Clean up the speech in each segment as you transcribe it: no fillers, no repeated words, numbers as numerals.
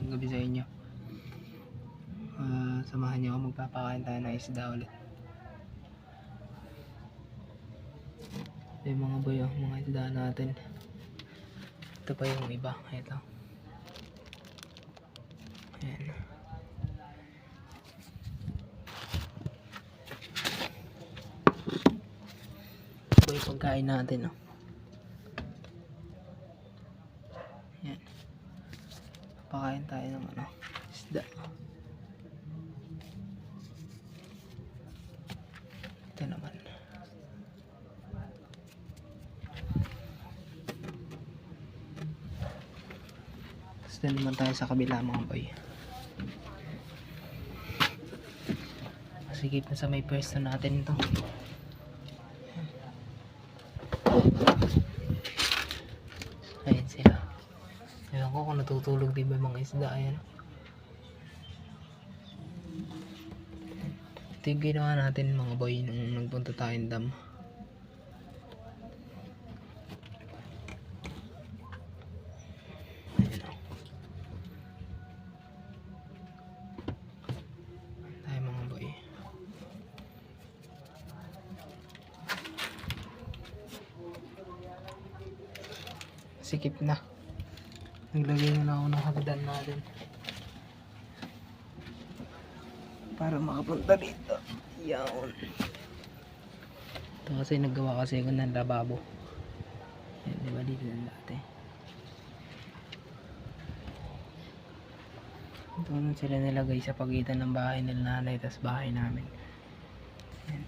magandang gabi sa inyo. Samahan niyo ako, magpapakain tayo ng isda ulit. Ito yung mga boy, mga isda natin. Ito pa yung iba, ito. Ayan. Ito yung pagkain natin, Ayan. Pakain tayo ng isda. Ito naman. Tapos na naman tayo sa kabila mga boy. Masigit na sa may pwesto natin ito. Ayan sila. Ewan ko kung natutulog din ba mga isda. Ayan. Ito yung ginawa natin mga boy nung nagpunta tayong dam. Ayan o. Tayo mga boy. Sikip na. Naglagay na ako ng hagdan natin para makapunta dito. Yan. Ito kasi naggawa kasi ako ng lababo. Yan, diba dito na dati. Ito na sila nilagay sa pagitan ng bahay nila nanay tas bahay namin. Yan.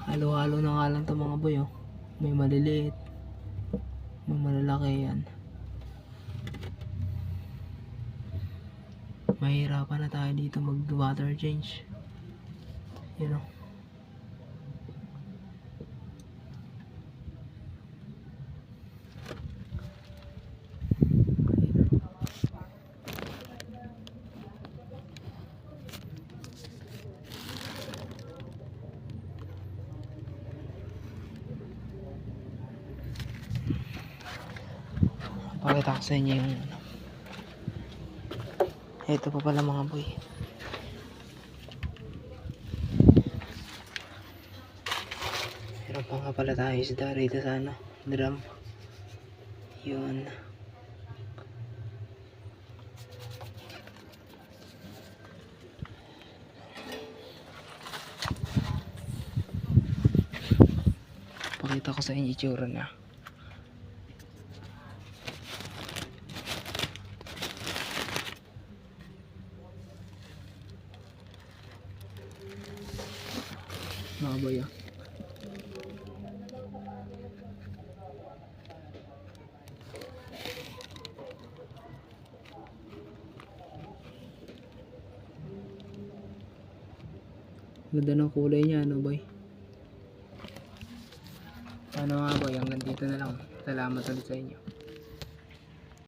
Halo-halo na nga lang ito mga boy. May maliliit, may malalaki yan. Mahirapan na tayo dito mag water change. You know. Pakita ko sa inyo yung ito pa pala mga boy. Meron pa nga pala tayo isda rito sa drum. Yun. Pakita ko sa inyo itsura na. Mga boy, ganda ng kulay niya, boy. Ano nga boy, hanggang dito na lang. Salamat ulit sa inyo.